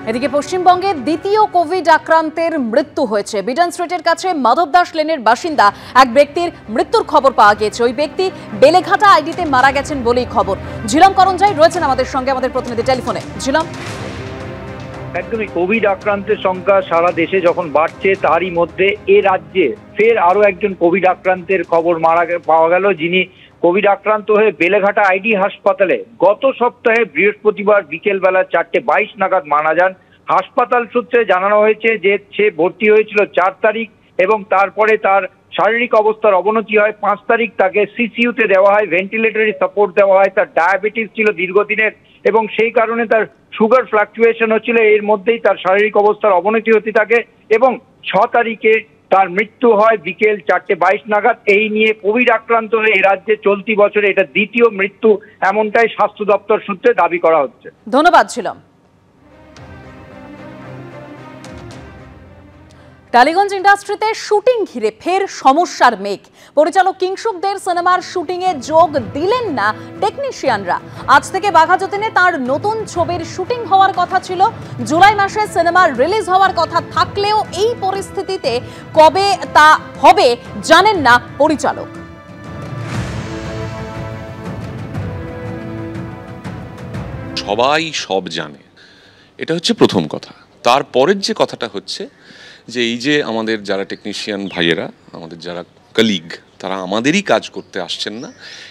এদিকে পশ্চিমবঙ্গে দ্বিতীয় কোভিড আক্রান্তের মৃত্যু হয়েছে। বিডন স্ট্রিটের কাছে মাধব দাস লেনের বাসিন্দা এক ব্যক্তির মৃত্যুর খবর পাওয়া গেছে। ওই ব্যক্তি বেলেঘাটা আইডিতে মারা গেছেন বলেই খবর। ঝিলম করঞ্জাই রয়েছেন আমাদের সঙ্গে, আমাদের প্রতিনিধি টেলিফোনে। ঝিলম, একদমই কোভিড আক্রান্তের সংখ্যা সারা দেশে যখন বাড়ছে, তারই মধ্যে এ রাজ্যে ফের আরো একজন কোভিড আক্রান্তের খবর পাওয়া গেল, যিনি কোভিড আক্রান্ত হয়ে বেলেঘাটা আইডি হাসপাতালে গত সপ্তাহে বৃহস্পতিবার বিকেল বেলা 4:22 নাগাদ মারা যান। হাসপাতাল সূত্রে জানানো হয়েছে যে সে ভর্তি হয়েছিল 4 তারিখ এবং তারপরে তার শারীরিক অবস্থার অবনতি হয়। 5 তারিখ তাকে সিসিইউতে দেওয়া হয়, ভেন্টিলেটরি সাপোর্ট দেওয়া হয়। তার ডায়াবেটিস ছিল দীর্ঘদিনের এবং সেই কারণে তার সুগার ফ্লাকচুয়েশন হচ্ছিল। এর মধ্যেই তার শারীরিক অবস্থার অবনতি হতে থাকে এবং 6 তারিখে তার মৃত্যু হয় বিকেল 4:22 নাগাদ। এই নিয়ে কোভিড আক্রান্ত হয়ে এই রাজ্যে চলতি বছরে এটা দ্বিতীয় মৃত্যু, এমনটাই স্বাস্থ্য দপ্তর সূত্রে দাবি করা হচ্ছে। ধন্যবাদ ছিলাম। টালিগঞ্জ ইন্ডাস্ট্রিতে শুটিং ঘিরে ফের সমস্যার মেঘ। পরিচালক কিংশুকদের সিনেমার শুটিংয়ে যোগ দিলেন না টেকনিশিয়ানরা। আজ থেকে বাঘাযতীনে তার নতুন ছবির শুটিং হওয়ার কথা ছিল। জুলাই মাসে সিনেমা রিলিজ হওয়ার কথা থাকলেও এই পরিস্থিতিতে কবে তা হবে জানেন না পরিচালক। সবাই সব জানে, এটা হচ্ছে প্রথম কথা। তারপরের যে কথাটা হচ্ছে যে এই যে আমাদের যারা টেকনিশিয়ান ভাইয়েরা, আমাদের যারা কলিগ, তারা আমাদেরই কাজ করতে আসছেন না।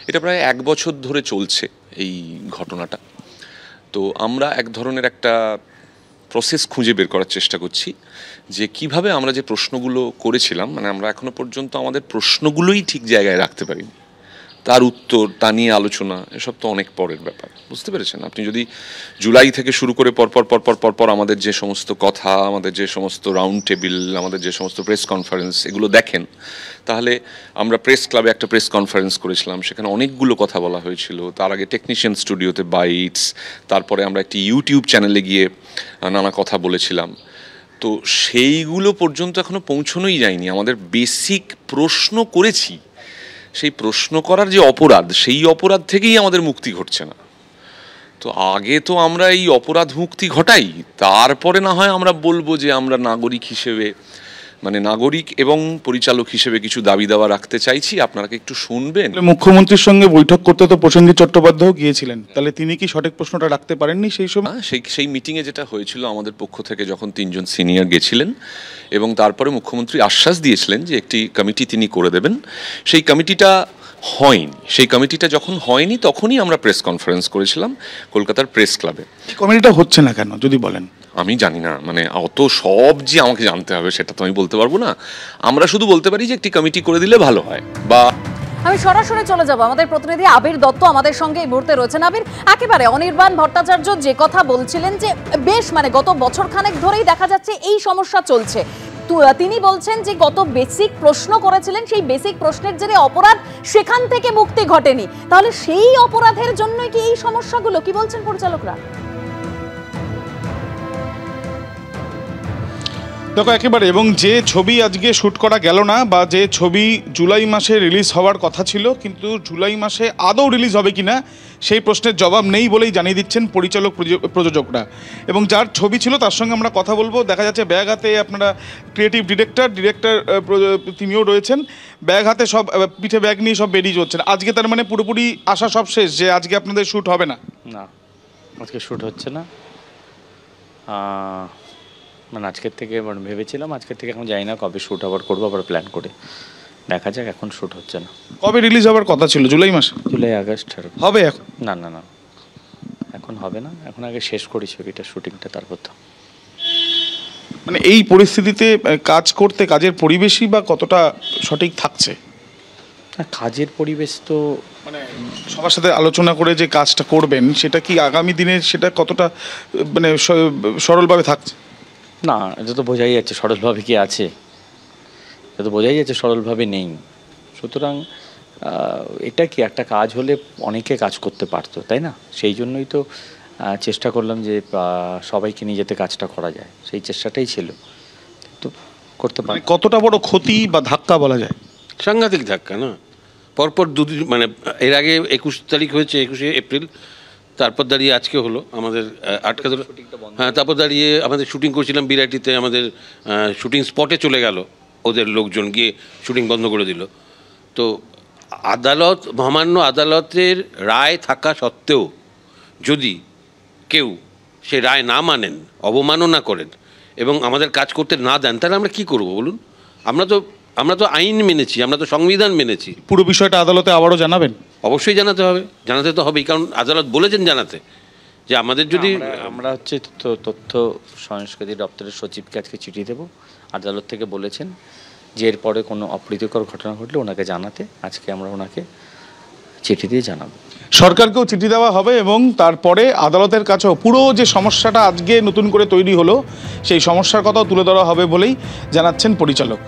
এটা প্রায় 1 বছর ধরে চলছে এই ঘটনাটা। তো আমরা এক ধরনের একটা প্রসেস খুঁজে বের করার চেষ্টা করছি যে কিভাবে আমরা যে প্রশ্নগুলো করেছিলাম, মানে আমরা এখনো পর্যন্ত আমাদের প্রশ্নগুলোই ঠিক জায়গায় রাখতে পারিনি, তার উত্তর, তা নিয়ে আলোচনা, এসব তো অনেক পরের ব্যাপার। বুঝতে পেরেছেন? আপনি যদি জুলাই থেকে শুরু করে পরপর আমাদের যে সমস্ত কথা, আমাদের যে সমস্ত রাউন্ড টেবিল, আমাদের যে সমস্ত প্রেস কনফারেন্স, এগুলো দেখেন, তাহলে আমরা প্রেস ক্লাবে একটা প্রেস কনফারেন্স করেছিলাম, সেখানে অনেকগুলো কথা বলা হয়েছিল। তার আগে টেকনিশিয়ান স্টুডিওতে বাইটস, তারপরে আমরা একটি ইউটিউব চ্যানেলে গিয়ে নানা কথা বলেছিলাম। তো সেইগুলো পর্যন্ত এখনো পৌঁছানোই যায়নি। আমাদের বেসিক প্রশ্ন করেছি, সেই প্রশ্ন করার যে অপরাধ, সেই অপরাধ থেকেই আমাদের মুক্তি ঘটছে না। তো আগে তো আমরা এই অপরাধ মুক্তি ঘটাই, তারপরে না হয় আমরা বলবো যে আমরা নাগরিক হিসেবে, মানে নাগরিক এবং পরিচালক হিসেবে কিছু দাবি দাওয়া রাখতে চাইছি, আপনারা কি একটু শুনবেন। মুখ্যমন্ত্রীর সঙ্গে বৈঠক করতে তো প্রসেনজিৎ চট্টোপাধ্যায় গিয়েছিলেন, তাহলে তিনি কি সঠিক প্রশ্নটা রাখতে পারেননি সেই সময়? সেই মিটিংয়ে যেটা হয়েছিল, আমাদের পক্ষ থেকে যখন 3 জন সিনিয়র গেছিলেন এবং তারপরে মুখ্যমন্ত্রী আশ্বাস দিয়েছিলেন যে একটি কমিটি তিনি করে দেবেন, সেই কমিটিটা হয়নি। সেই কমিটিটা যখন হয়নি তখনই আমরা প্রেস কনফারেন্স করেছিলাম কলকাতার প্রেস ক্লাবে। কমিটিটা হচ্ছে না কেন যদি বলেন? আমি জানি না, মানে অত সব যে আমাকে জানতে হবে সেটা তো আমি বলতে পারবো না। আমরা শুধু বলতে পারি যে একটি কমিটি করে দিলে ভালো হয়। বা আমি সরাসরি চলে যাব, আমাদের প্রতিনিধি আবির দত্ত আমাদের সঙ্গে এই মুহূর্তে রয়েছেন। আবির, একেবারে অনির্বাণ ভট্টাচার্য যে কথা বলছিলেন যে বেশ মানে গত বছর খানেক ধরেই দেখা যাচ্ছে এই সমস্যা চলছে, তিনি বলছেন যে গত বেসিক প্রশ্ন করেছিলেন, সেই বেসিক প্রশ্নের যে অপরাধ, সেখান থেকে মুক্তি ঘটেনি। তাহলে সেই অপরাধের জন্যই কি এই সমস্যাগুলো? কি বলছেন পরিচালকরা? দেখো একেবারে, এবং যে ছবি আজকে শ্যুট করা গেল না, বা যে ছবি জুলাই মাসে রিলিজ হওয়ার কথা ছিল কিন্তু জুলাই মাসে আদৌ রিলিজ হবে কিনা সেই প্রশ্নের জবাব নেই বলেই জানিয়ে দিচ্ছেন পরিচালক প্রযোজকরা। এবং যার ছবি ছিল তার সঙ্গে আমরা কথা বলবো। দেখা যাচ্ছে ব্যাগ হাতে আপনারা ক্রিয়েটিভ ডিরেক্টর তিনিও রয়েছেন, ব্যাগ হাতে, সব পিঠে ব্যাগ নিয়ে সব বেরিয়ে যাচ্ছেন আজকে। তার মানে পুরোপুরি আশা সব শেষ যে আজকে আপনাদের শ্যুট হবে না? না, আজকে শ্যুট হচ্ছে না। মানে আজকের থেকে ভেবেছিলাম, আজকের থেকে এখন জানি না কবে শ্যুট আবার করবো, আবার প্ল্যান করে দেখা যাক। এখন শ্যুট হচ্ছে না। কবে রিলিজ হওয়ার কথা ছিল? জুলাই মাসে? জুলাই আগস্ট হবে এখন? না না না, এখন হবে না। এখন আগে শেষ করি ছবিটা, শুটিংটা, তারপর তো। মানে এই পরিস্থিতিতে কাজ করতে কাজের পরিবেশই বা কতটা সঠিক থাকছে? কাজের পরিবেশ তো মানে সবার সাথে আলোচনা করে যে কাজটা করবেন, সেটা কি আগামী দিনে সেটা কতটা মানে সরলভাবে থাকছে? না, এটা তো বোঝাই যাচ্ছে সরলভাবে কি আছে, এটা তো বোঝাই যাচ্ছে সরলভাবে নেই। সুতরাং এটা কি একটা কাজ হলে অনেকে কাজ করতে পারতো, তাই না? সেই জন্যই তো চেষ্টা করলাম যে সবাইকে নিয়ে যেতে কাজটা করা যায়, সেই চেষ্টাটাই ছিল। তো করতে পারে। কতটা বড় ক্ষতি বা ধাক্কা বলা যায়? সাংঘাতিক ধাক্কা না। পরপর 2 দিন, মানে এর আগে 21 তারিখ হয়েছে, 21শে এপ্রিল, তারপর দাঁড়িয়ে আজকে হলো আমাদের আটকা দিল। হ্যাঁ, তারপর দাঁড়িয়ে আমাদের শুটিং করছিলাম বিরাটিতে, আমাদের শুটিং স্পটে চলে গেল ওদের লোকজন, গিয়ে শুটিং বন্ধ করে দিল। তো আদালত, মহামান্য আদালতের রায় থাকা সত্ত্বেও যদি কেউ সে রায় না মানেন, অবমাননা করেন এবং আমাদের কাজ করতে না দেন, তাহলে আমরা কি করব বলুন? আমরা তো আইন মেনেছি, আমরা তো সংবিধান মেনেছি। পুরো বিষয়টা আদালতে আবারও জানাবেন? অবশ্যই জানাতে হবে, জানাতে তো হবেই, কারণ আদালত বলেছেন জানাতে, যে আমাদের যদি আমরা হচ্ছে তথ্য সংস্কৃতি দপ্তরের সচিবকে আজকে চিঠি দেব। আদালত থেকে বলেছেন যে এরপরে কোনো অপ্রীতিকর ঘটনা ঘটলে ওনাকে জানাতে। আজকে আমরা ওনাকে চিঠি দিয়ে জানাবো। সরকারকেও চিঠি দেওয়া হবে এবং তারপরে আদালতের কাছেও পুরো যে সমস্যাটা আজকে নতুন করে তৈরি হলো সেই সমস্যার কথাও তুলে ধরা হবে বলেই জানাচ্ছেন পরিচালক।